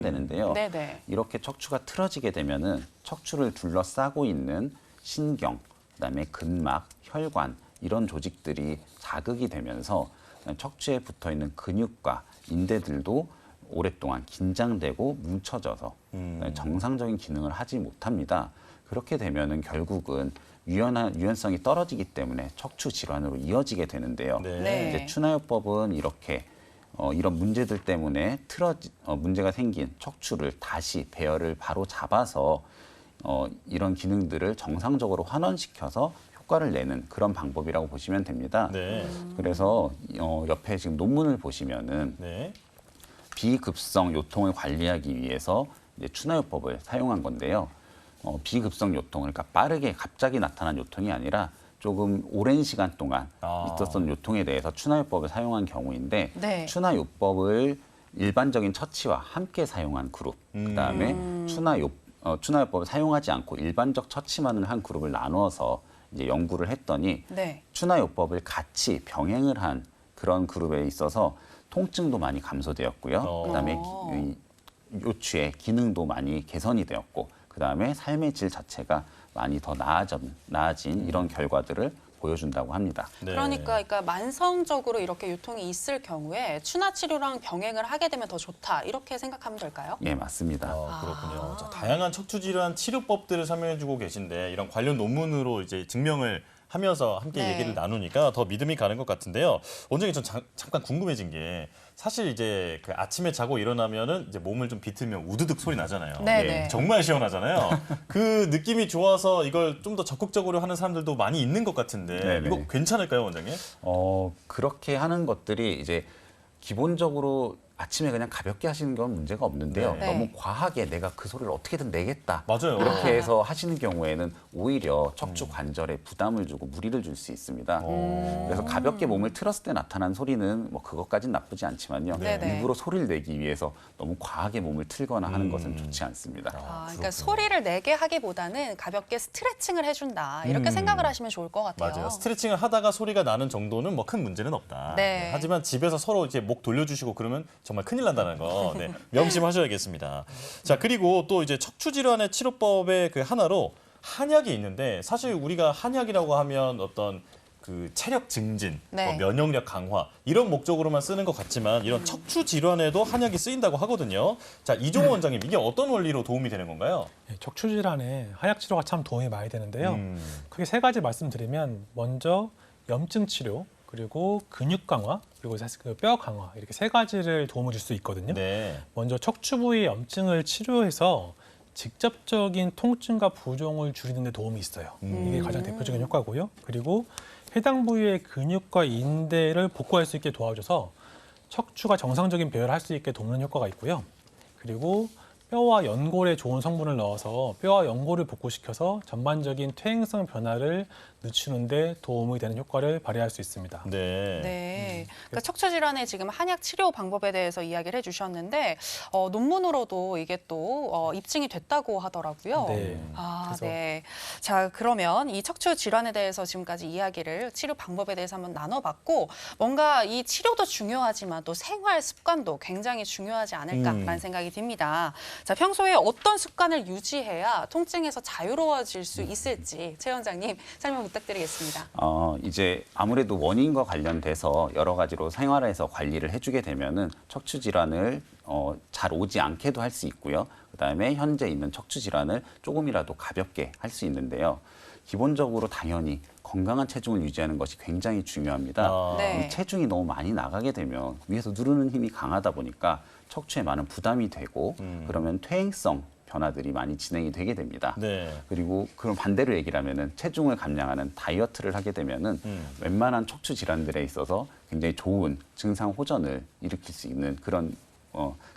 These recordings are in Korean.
되는데요. 네네. 이렇게 척추가 틀어지게 되면은 척추를 둘러싸고 있는 신경, 그다음에 근막, 혈관 이런 조직들이 자극이 되면서 척추에 붙어 있는 근육과 인대들도 오랫동안 긴장되고 뭉쳐져서 정상적인 기능을 하지 못합니다. 그렇게 되면은 결국은 유연성이 떨어지기 때문에 척추 질환으로 이어지게 되는데요. 네. 이제 추나요법은 이렇게 이런 문제들 때문에 문제가 생긴 척추를 다시 배열을 바로 잡아서 이런 기능들을 정상적으로 환원시켜서 효과를 내는 그런 방법이라고 보시면 됩니다. 네. 그래서 옆에 지금 논문을 보시면은 네. 비급성 요통을 관리하기 위해서 이제 추나요법을 사용한 건데요. 비급성 요통, 그러니까 빠르게 갑자기 나타난 요통이 아니라 조금 오랜 시간 동안 있었던 요통에 대해서 추나요법을 사용한 경우인데 네. 추나요법을 일반적인 처치와 함께 사용한 그룹, 그다음에 추나요법을 사용하지 않고 일반적 처치만을 한 그룹을 나누어서 이제 연구를 했더니 네. 추나요법을 같이 병행을 한 그런 그룹에 있어서 통증도 많이 감소되었고요. 그다음에 이 요추의 기능도 많이 개선이 되었고, 그다음에 삶의 질 자체가 많이 더 나아진 이런 결과들을 보여준다고 합니다. 네. 그러니까 만성적으로 이렇게 요통이 있을 경우에 추나 치료랑 병행을 하게 되면 더 좋다 이렇게 생각하면 될까요? 예, 맞습니다. 그렇군요. 자, 다양한 척추 질환 치료법들을 설명해주고 계신데 이런 관련 논문으로 이제 증명을 하면서 함께 네. 얘기를 나누니까 더 믿음이 가는 것 같은데요. 원장님 전 잠깐 궁금해진 게 사실 이제 그 아침에 자고 일어나면은 이제 몸을 좀 비틀면 우드득 소리 나잖아요. 네네. 정말 시원하잖아요. 그 느낌이 좋아서 이걸 좀 더 적극적으로 하는 사람들도 많이 있는 것 같은데 네네. 이거 괜찮을까요, 원장님? 그렇게 하는 것들이 이제 기본적으로 아침에 그냥 가볍게 하시는 건 문제가 없는데요. 네. 너무 과하게 내가 그 소리를 어떻게든 내겠다. 맞아요. 이렇게 해서 하시는 경우에는 오히려 척추 관절에 부담을 주고 무리를 줄 수 있습니다. 그래서 가볍게 몸을 틀었을 때 나타난 소리는 뭐 그것까진 나쁘지 않지만요. 네네. 일부러 소리를 내기 위해서 너무 과하게 몸을 틀거나 하는 것은 좋지 않습니다. 그러니까 소리를 내게 하기보다는 가볍게 스트레칭을 해준다 이렇게 생각을 하시면 좋을 것 같아요. 맞아요. 스트레칭을 하다가 소리가 나는 정도는 뭐 큰 문제는 없다. 네. 하지만 집에서 서로 이제 목 돌려주시고 그러면 정말 큰일 난다는 거 명심하셔야겠습니다. 자, 그리고 또 이제 척추 질환의 치료법의 그 하나로 한약이 있는데 사실 우리가 한약이라고 하면 어떤 그 체력 증진, 네. 뭐 면역력 강화 이런 목적으로만 쓰는 것 같지만 이런 척추 질환에도 한약이 쓰인다고 하거든요. 자, 이종호 원장님 이게 어떤 원리로 도움이 되는 건가요? 척추 질환에 한약 치료가 참 도움이 많이 되는데요. 크게 세 가지 말씀드리면 먼저 염증 치료, 그리고 근육 강화, 그리고 사실 그 뼈 강화 이렇게 세 가지를 도움을 줄 수 있거든요. 네. 먼저 척추 부위의 염증을 치료해서 직접적인 통증과 부종을 줄이는 데 도움이 있어요. 이게 가장 대표적인 효과고요. 그리고 해당 부위의 근육과 인대를 복구할 수 있게 도와줘서 척추가 정상적인 배열을 할 수 있게 돕는 효과가 있고요. 그리고 뼈와 연골에 좋은 성분을 넣어서 뼈와 연골을 복구시켜서 전반적인 퇴행성 변화를 늦추는 데 도움이 되는 효과를 발휘할 수 있습니다. 네. 네, 그러니까 척추 질환의 지금 한약 치료 방법에 대해서 이야기를 해주셨는데 논문으로도 이게 또 입증이 됐다고 하더라고요. 네. 그래서 네. 자, 그러면 이 척추 질환에 대해서 지금까지 이야기를 치료 방법에 대해서 한번 나눠봤고 뭔가 이 치료도 중요하지만 또 생활 습관도 굉장히 중요하지 않을까라는 생각이 듭니다. 자, 평소에 어떤 습관을 유지해야 통증에서 자유로워질 수 있을지 최 원장님 설명 부탁드리겠습니다. 이제 아무래도 원인과 관련돼서 여러 가지로 생활에서 관리를 해주게 되면은 척추 질환을 잘 오지 않게도 할 수 있고요. 그다음에 현재 있는 척추 질환을 조금이라도 가볍게 할 수 있는데요. 기본적으로 당연히 건강한 체중을 유지하는 것이 굉장히 중요합니다. 네. 이 체중이 너무 많이 나가게 되면 위에서 누르는 힘이 강하다 보니까 척추에 많은 부담이 되고 그러면 퇴행성 변화들이 많이 진행이 되게 됩니다. 네. 그리고 그런 반대로 얘기를 하면은 체중을 감량하는 다이어트를 하게 되면은 웬만한 척추 질환들에 있어서 굉장히 좋은 증상 호전을 일으킬 수 있는 그런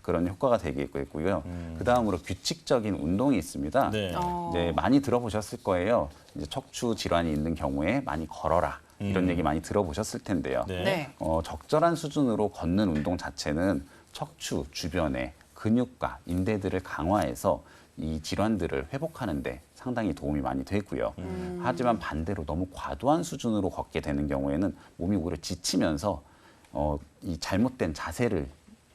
효과가 되겠고요. 그 다음으로 규칙적인 운동이 있습니다. 네. 이제 많이 들어보셨을 거예요. 이제 척추 질환이 있는 경우에 많이 걸어라. 이런 얘기 많이 들어보셨을 텐데요. 네. 네. 적절한 수준으로 걷는 운동 자체는 척추 주변에 근육과 인대들을 강화해서 이 질환들을 회복하는 데 상당히 도움이 많이 되고요. 하지만 반대로 너무 과도한 수준으로 걷게 되는 경우에는 몸이 오히려 지치면서 이 잘못된 자세를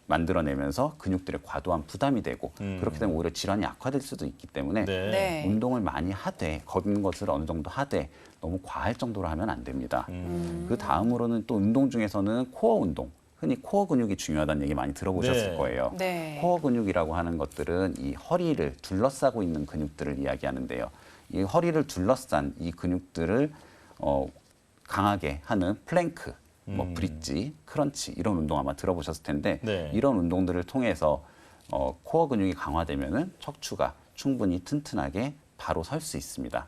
만들어내면서 근육들의 과도한 부담이 되고 그렇게 되면 오히려 질환이 악화될 수도 있기 때문에 네. 네. 운동을 많이 하되 걷는 것을 어느 정도 하되 너무 과할 정도로 하면 안 됩니다. 그 다음으로는 또 운동 중에서는 코어 운동, 흔히 코어 근육이 중요하다는 얘기 많이 들어보셨을 네. 거예요. 네. 코어 근육이라고 하는 것들은 이 허리를 둘러싸고 있는 근육들을 이야기하는데요. 이 허리를 둘러싼 이 근육들을 강하게 하는 플랭크, 뭐 브릿지, 크런치 이런 운동 아마 들어보셨을 텐데 네. 이런 운동들을 통해서 코어 근육이 강화되면은 척추가 충분히 튼튼하게 바로 설 수 있습니다.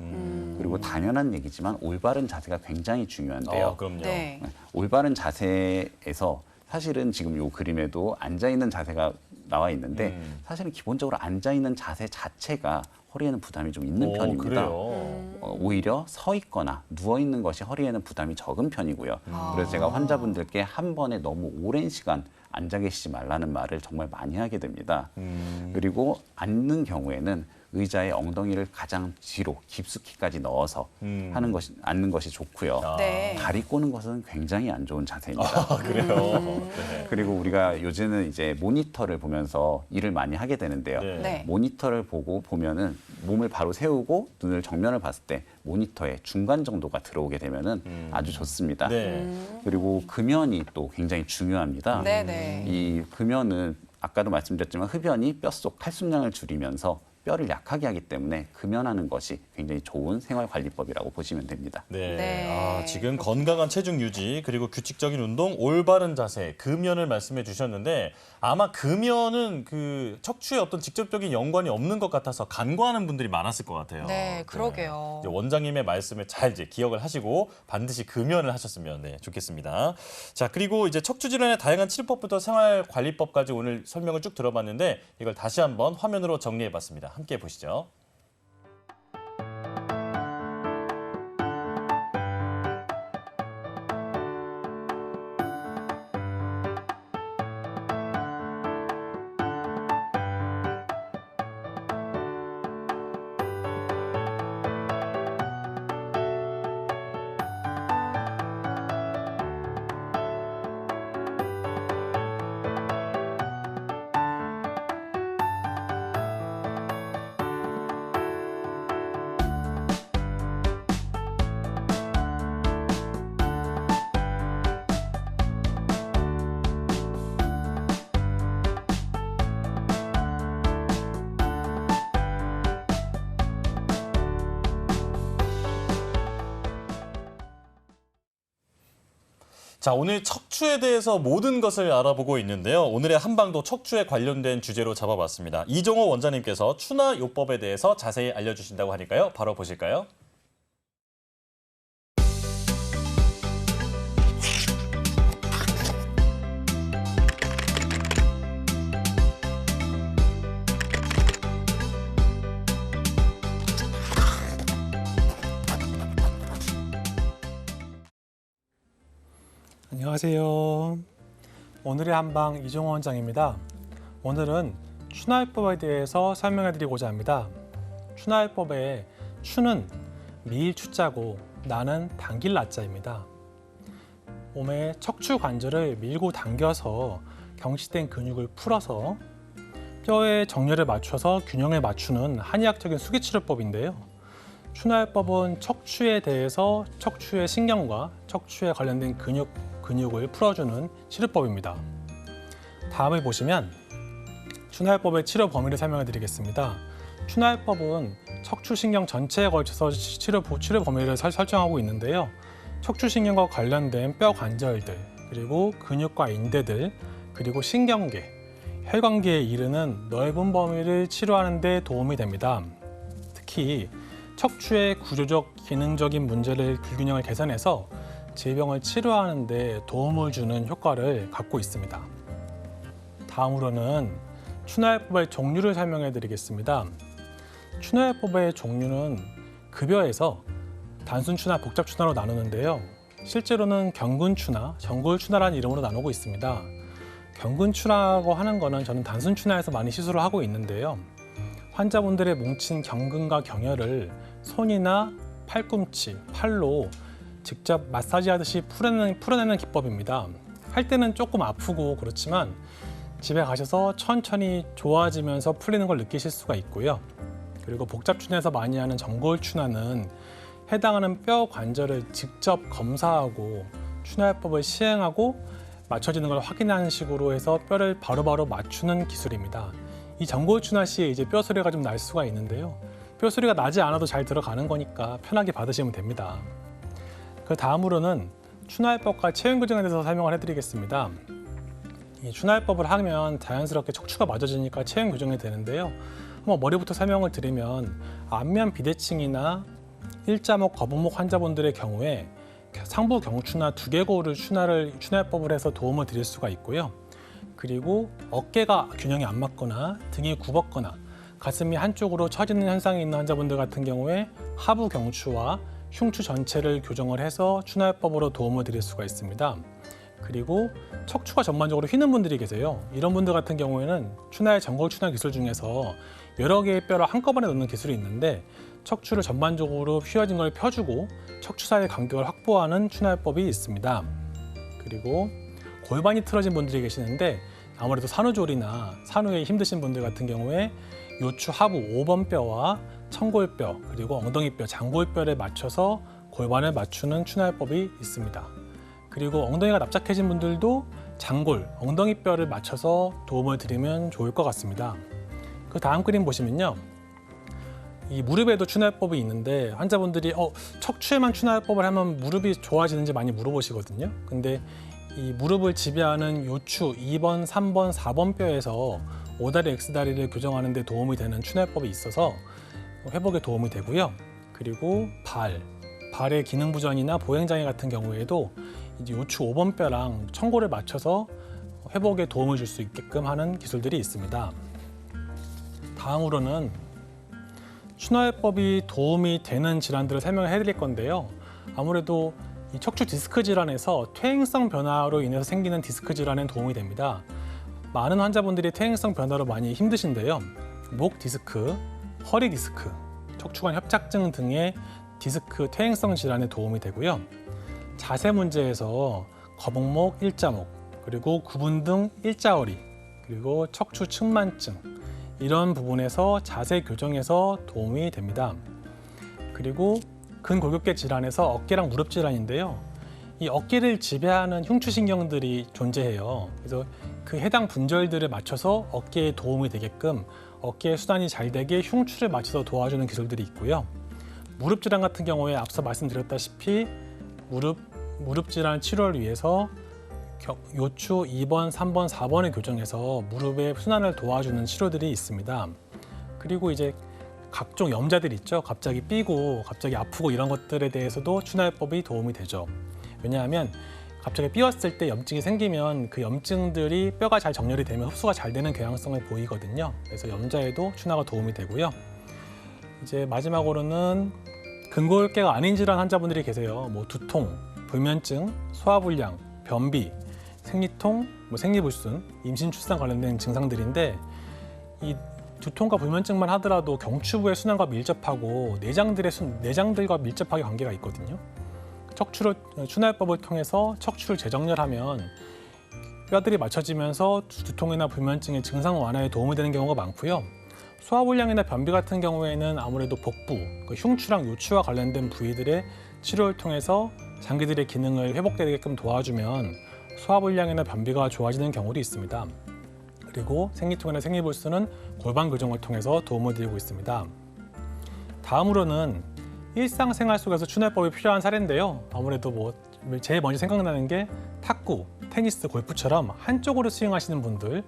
그리고 당연한 얘기지만 올바른 자세가 굉장히 중요한데요. 그럼요. 네. 올바른 자세에서 사실은 지금 이 그림에도 앉아 있는 자세가 나와 있는데 사실은 기본적으로 앉아 있는 자세 자체가 허리에는 부담이 좀 있는 편입니다. 그래요. 오히려 서 있거나 누워 있는 것이 허리에는 부담이 적은 편이고요. 그래서 제가 환자분들께 한 번에 너무 오랜 시간 앉아 계시지 말라는 말을 정말 많이 하게 됩니다. 그리고 앉는 경우에는 의자에 엉덩이를 가장 뒤로 깊숙이까지 넣어서 앉는 것이 좋고요. 네. 다리 꼬는 것은 굉장히 안 좋은 자세입니다. 그래요. 네. 그리고 우리가 요즘은 이제 모니터를 보면서 일을 많이 하게 되는데요. 네. 네. 모니터를 보면은 몸을 바로 세우고 눈을 정면을 봤을 때 모니터의 중간 정도가 들어오게 되면은 아주 좋습니다. 네. 그리고 금연이 또 굉장히 중요합니다. 네네. 이 금연은 아까도 말씀드렸지만 흡연이 뼛속 칼슘량을 줄이면서 뼈를 약하게 하기 때문에 금연하는 것이 굉장히 좋은 생활관리법이라고 보시면 됩니다. 네. 네. 지금 건강한 체중 유지 그리고 규칙적인 운동, 올바른 자세, 금연을 말씀해 주셨는데 아마 금연은 그 척추에 어떤 직접적인 연관이 없는 것 같아서 간과하는 분들이 많았을 것 같아요. 네, 그러게요. 이제 원장님의 말씀을 잘 이제 기억을 하시고 반드시 금연을 하셨으면 좋겠습니다. 자, 그리고 이제 척추 질환의 다양한 치료법부터 생활관리법까지 오늘 설명을 쭉 들어봤는데 이걸 다시 한번 화면으로 정리해 봤습니다. 함께 보시죠. 자, 오늘 척추에 대해서 모든 것을 알아보고 있는데요. 오늘의 한방도 척추에 관련된 주제로 잡아봤습니다. 이종호 원장님께서 추나요법에 대해서 자세히 알려주신다고 하니까요. 바로 보실까요? 안녕하세요. 오늘의 한방 이종호 원장입니다. 오늘은 추나요법에 대해서 설명해드리고자 합니다. 추나요법의 추는 미일 추자고 나는 당길 나자입니다. 몸의 척추 관절을 밀고 당겨서 경직된 근육을 풀어서 뼈의 정렬을 맞춰서 균형을 맞추는 한의학적인 수기치료법인데요. 추나요법은 척추에 대해서 척추의 신경과 척추에 관련된 근육을 풀어주는 치료법입니다. 다음을 보시면 추나요법의 치료 범위를 설명해 드리겠습니다. 추나요법은 척추신경 전체에 걸쳐서 치료 범위를 설정하고 있는데요. 척추신경과 관련된 뼈 관절들, 그리고 근육과 인대들, 그리고 신경계, 혈관계에 이르는 넓은 범위를 치료하는 데 도움이 됩니다. 특히 척추의 구조적, 기능적인 문제를 불균형을 개선해서 질병을 치료하는 데 도움을 주는 효과를 갖고 있습니다. 다음으로는 추나요법의 종류를 설명해 드리겠습니다. 추나요법의 종류는 급여에서 단순추나 복잡추나로 나누는데요. 실제로는 경근추나 정골추나라는 이름으로 나누고 있습니다. 경근추라고 하는 거는 저는 단순추나에서 많이 시술을 하고 있는데요. 환자분들의 뭉친 경근과 경혈을 손이나 팔꿈치, 팔로 직접 마사지하듯이 풀어내는 기법입니다. 할 때는 조금 아프고 그렇지만 집에 가셔서 천천히 좋아지면서 풀리는 걸 느끼실 수가 있고요. 그리고 복잡춘에서 많이 하는 전골춘화는 해당하는 뼈 관절을 직접 검사하고 추나요법을 시행하고 맞춰지는 걸 확인하는 식으로 해서 뼈를 바로바로 맞추는 기술입니다. 이 전골춘화 시에 이제 뼈 소리가 좀 날 수가 있는데요. 뼈 소리가 나지 않아도 잘 들어가는 거니까 편하게 받으시면 됩니다. 그 다음으로는 추나요법과 체형 교정에 대해서 설명을 해드리겠습니다. 이 추나요법을 하면 자연스럽게 척추가 맞아지니까 체형 교정이 되는데요. 한번 머리부터 설명을 드리면 안면 비대칭이나 일자목, 거북목 환자분들의 경우에 상부 경추나 두개골을 추나요법을 해서 도움을 드릴 수가 있고요. 그리고 어깨가 균형이 안 맞거나 등이 굽었거나 가슴이 한쪽으로 처지는 현상이 있는 환자분들 같은 경우에 하부 경추와 흉추 전체를 교정을 해서 추나요법으로 도움을 드릴 수가 있습니다. 그리고 척추가 전반적으로 휘는 분들이 계세요. 이런 분들 같은 경우에는 추나의 전골추나 기술 중에서 여러 개의 뼈를 한꺼번에 넣는 기술이 있는데 척추를 전반적으로 휘어진 걸 펴주고 척추 사이의 간격을 확보하는 추나요법이 있습니다. 그리고 골반이 틀어진 분들이 계시는데 아무래도 산후조리나 산후에 힘드신 분들 같은 경우에 요추 하부 5번 뼈와 청골뼈 그리고 엉덩이뼈, 장골뼈를 맞춰서 골반을 맞추는 추나요법이 있습니다. 그리고 엉덩이가 납작해진 분들도 장골, 엉덩이뼈를 맞춰서 도움을 드리면 좋을 것 같습니다. 그 다음 그림 보시면요. 이 무릎에도 추나요법이 있는데 환자분들이 척추에만 추나요법을 하면 무릎이 좋아지는지 많이 물어보시거든요. 근데 이 무릎을 지배하는 요추 2번, 3번, 4번 뼈에서 오다리, X다리를 교정하는 데 도움이 되는 추나요법이 있어서 회복에 도움이 되고요. 그리고 발의 기능 부전이나 보행장애 같은 경우에도 이제 요추 5번 뼈랑 청골을 맞춰서 회복에 도움을 줄 수 있게끔 하는 기술들이 있습니다. 다음으로는 추나요법이 도움이 되는 질환들을 설명해 드릴 건데요. 아무래도 이 척추 디스크 질환에서 퇴행성 변화로 인해서 생기는 디스크 질환엔 도움이 됩니다. 많은 환자분들이 퇴행성 변화로 많이 힘드신데요. 목 디스크, 허리 디스크, 척추관 협착증 등의 디스크 퇴행성 질환에 도움이 되고요. 자세 문제에서 거북목, 일자목, 그리고 구분 등 일자허리, 그리고 척추 측만증 이런 부분에서 자세 교정에서 도움이 됩니다. 그리고 근골격계 질환에서 어깨랑 무릎 질환인데요. 이 어깨를 지배하는 흉추신경들이 존재해요. 그래서 그 해당 분절들을 맞춰서 어깨에 도움이 되게끔 어깨의 순환이 잘 되게 흉추를 맞춰서 도와주는 기술들이 있고요. 무릎 질환 같은 경우에 앞서 말씀드렸다시피 무릎 질환 치료를 위해서 요추 2번, 3번, 4번을 교정해서 무릎의 순환을 도와주는 치료들이 있습니다. 그리고 이제 각종 염자들 있죠. 갑자기 삐고 갑자기 아프고 이런 것들에 대해서도 추나요법이 도움이 되죠. 왜냐하면 갑자기 삐었을 때 염증이 생기면 그 염증들이 뼈가 잘 정렬이 되면 흡수가 잘 되는 경향성을 보이거든요. 그래서 염자에도 추나가 도움이 되고요. 이제 마지막으로는 근골격계가 아닌 질환 환자분들이 계세요. 뭐 두통, 불면증, 소화불량, 변비, 생리통, 생리불순, 임신 출산 관련된 증상들인데 이 두통과 불면증만 하더라도 경추부의 순환과 밀접하고 내장들과 밀접하게 관계가 있거든요. 추나요법을 통해서 척추를 재정렬하면 뼈들이 맞춰지면서 두통이나 불면증의 증상 완화에 도움이 되는 경우가 많고요. 소화불량이나 변비 같은 경우에는 아무래도 복부, 흉추랑 요추와 관련된 부위들의 치료를 통해서 장기들의 기능을 회복되게끔 도와주면 소화불량이나 변비가 좋아지는 경우도 있습니다. 그리고 생리통이나 생리불순은 골반 교정을 통해서 도움을 드리고 있습니다. 다음으로는 일상생활 속에서 추나요법이 필요한 사례인데요. 아무래도 제일 먼저 생각나는 게 탁구, 테니스, 골프처럼 한쪽으로 스윙하시는 분들,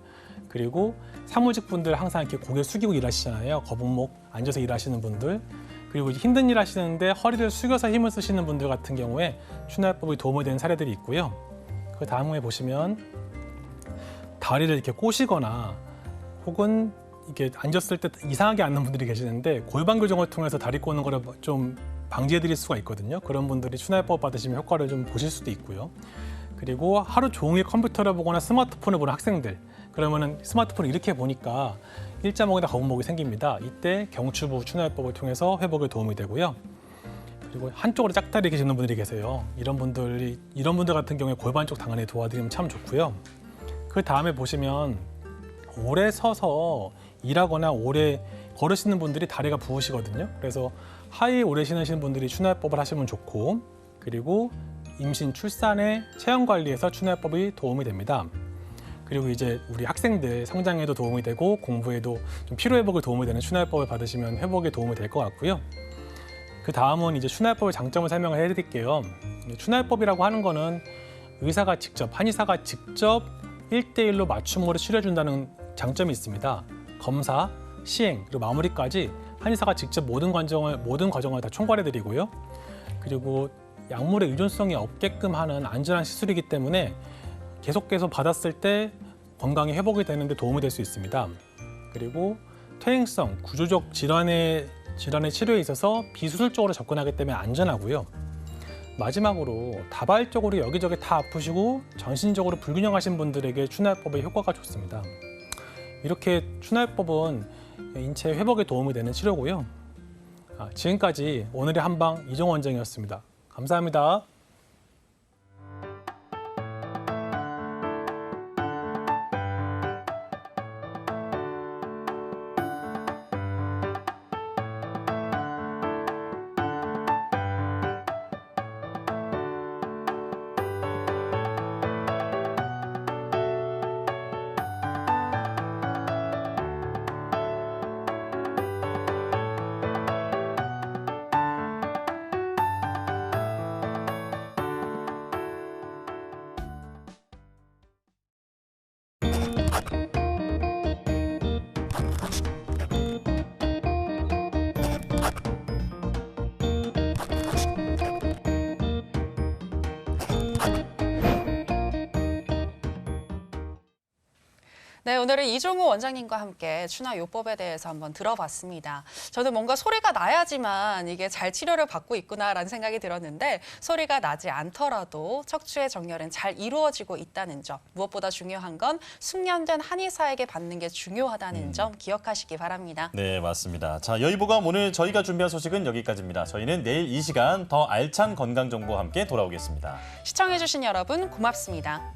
그리고 사무직 분들 항상 이렇게 고개 숙이고 일하시잖아요. 거북목 앉아서 일하시는 분들, 그리고 힘든 일 하시는데 허리를 숙여서 힘을 쓰시는 분들 같은 경우에 추나요법이 도움이 되는 사례들이 있고요. 그 다음에 보시면 다리를 이렇게 꼬시거나 혹은 이렇게 앉았을 때 이상하게 앉는 분들이 계시는데 골반 교정을 통해서 다리 꼬는 거를 좀 방지해 드릴 수가 있거든요. 그런 분들이 추나요법 받으시면 효과를 좀 보실 수도 있고요. 그리고 하루 종일 컴퓨터를 보거나 스마트폰을 보는 학생들, 그러면은 스마트폰을 이렇게 보니까 일자목이나 거북목이 생깁니다. 이때 경추부 추나요법을 통해서 회복에 도움이 되고요. 그리고 한쪽으로 짝다리 계시는 분들이 계세요. 이런 분들 같은 경우에 골반 쪽 당연히 도와드리면 참 좋고요. 그 다음에 보시면 오래 서서 일하거나 오래 걸으시는 분들이 다리가 부으시거든요. 그래서 하이 오래 신으시는 분들이 추나요법을 하시면 좋고, 그리고 임신, 출산의 체형 관리에서 추나요법이 도움이 됩니다. 그리고 이제 우리 학생들 성장에도 도움이 되고 공부에도 좀 피로 회복에 도움이 되는 추나요법을 받으시면 회복에 도움이 될 것 같고요. 그 다음은 이제 추나요법의 장점을 설명을 해드릴게요. 추나요법이라고 하는 거는 의사가 직접, 한의사가 직접 1대1로 맞춤으로 치료해준다는 장점이 있습니다. 검사, 시행, 그리고 마무리까지 한의사가 직접 모든 과정을 다 총괄해드리고요. 그리고 약물의 의존성이 없게끔 하는 안전한 시술이기 때문에 계속해서 받았을 때 건강이 회복이 되는 데 도움이 될 수 있습니다. 그리고 퇴행성, 구조적 질환의 치료에 있어서 비수술적으로 접근하기 때문에 안전하고요. 마지막으로 다발적으로 여기저기 다 아프시고 전신적으로 불균형하신 분들에게 추나요법의 효과가 좋습니다. 이렇게 추나요법은 인체 회복에 도움이 되는 치료고요. 지금까지 오늘의 한방 이종호 원장이었습니다. 감사합니다. 네, 오늘은 이종호 원장님과 함께 추나요법에 대해서 한번 들어봤습니다. 저는 뭔가 소리가 나야지만 이게 잘 치료를 받고 있구나라는 생각이 들었는데 소리가 나지 않더라도 척추의 정렬은 잘 이루어지고 있다는 점, 무엇보다 중요한 건 숙련된 한의사에게 받는 게 중요하다는 점 기억하시기 바랍니다. 네, 맞습니다. 자, 여의보감 오늘 저희가 준비한 소식은 여기까지입니다. 저희는 내일 이 시간 더 알찬 건강 정보와 함께 돌아오겠습니다. 시청해주신 여러분 고맙습니다.